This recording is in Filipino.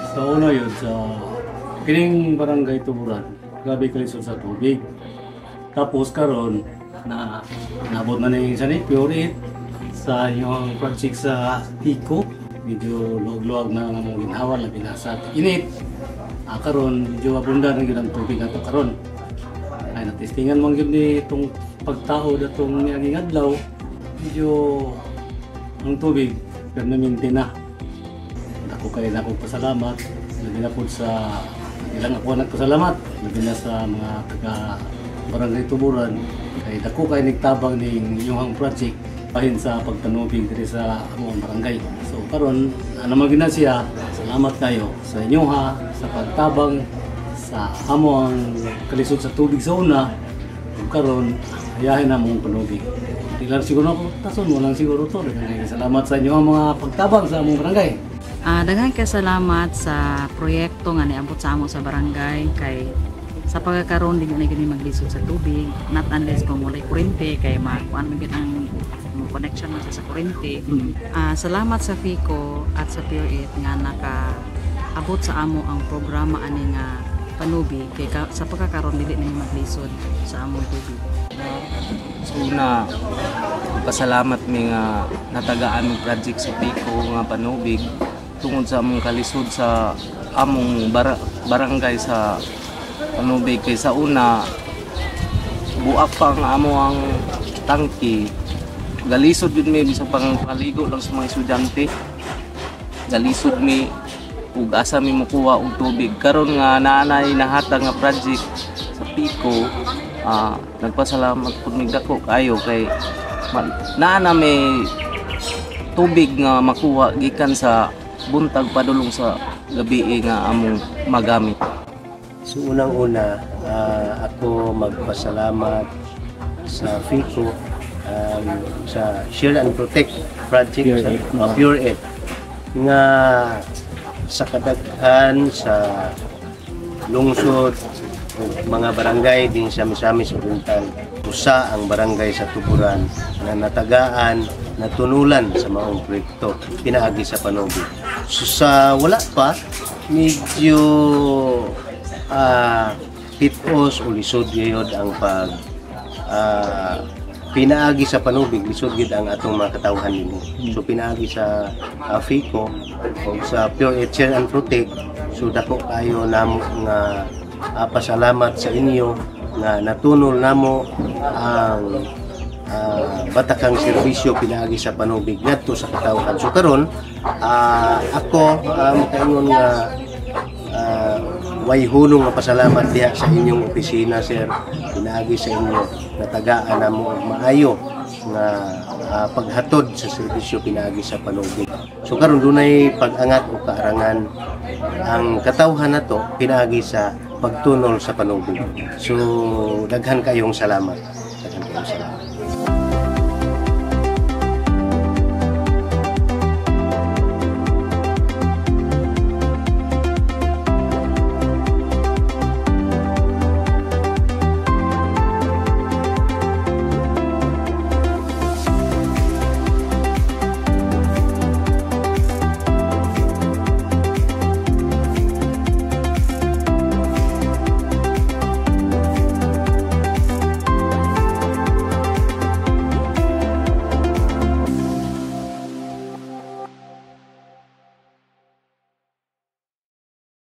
Sa una yun, sa kining barangay Tuburan, grabe kalisod sa tubig. Tapos karon na nabot na ni sa ni Pure sa inyong project sa Pico. Medyo luwag-luwag na nga mong ginhawa, labi na sa init. Karon medyo abunda na yun ang tubig nato karon. Ay natistingan mong yun ni itong pagtao datong niyaging adlaw. Medyo ang tubig, pero naminti na. Ako kayo na akong pasalamat. Labi na po sa ilang ako nagpasalamat. Labi na sa mga taga Barangay Tuburan. Kaya dako kayo nagtabang ng inyong project pahin sa pagtanubig diri sa among barangay. So karon ano magina siya, salamat kayo sa inyo ha sa pagtabang sa among kalisod sa tubig sa una. Karon ayahin na mong panubig. Di lang siguro ako tason, walang siguro to. Salamat sa inyo ang mga pagtabang sa among barangay. Daghang salamat sa proyekto nga niabot sa amo sa barangay kay sa pagkakaroon din na gani maglisod sa tubig, not unless kung walay kuryente kay makuan man gid ang connection mo sa kuryente. Salamat sa FICO at sa Pure nga nakaabot sa amo ang programa ani nga panubig kay sa pagkakaroon dili na maglisod sa among tubig. So una, pasalamat mi nga natagaan ng project sa FICO nga panubig tungod sa among kalisod sa among barangay sa panubig. Kay sa una buak pa ang amo ang tangki, galisod yun mi sa pangpaligo lang sa mga estudyante, galisod mi ug asa mi makuha og tubig. Karon nga naanay nahatag nga project sa Pico, nagpasalamat pud mi dako kayo kay naana may tubig nga makuha gikan sa buntag padulong sa gabi nga among magamit. So unang-una, ako magpasalamat sa FICO sa Share and Protect project sa Pure Ed nga sa kadaghan sa lungsod mga barangay din sa Misamis Oriental. Usa ang barangay sa Tuburan na natagaan, natunulan sa maong proyekto pinaagi sa panubig. So sa wala pa, medyo pitos o lisod yun ang pag pinaagi sa panubig, lisod yun ang atong mga katawhan din. So pinaagi sa FICO o sa Pure Ed Share and Protect, so dako kayo namo nga pasalamat sa inyo nga natunol namo ang batakang serbisyo pinaagi sa panubig ngadto sa katawhan. So karon ako makaingon nga way hunong nga pasalamat diha sa inyong opisina, sir. Pinaagi sa inyo natagaan namo maayo nga paghatod sa serbisyo pinaagi sa panubig. So karon dunay pag-angat o kaarangan ang katawhan nato pinaagi sa pagtunol sa panubig. So daghan kayong salamat. Daghan kayong salamat.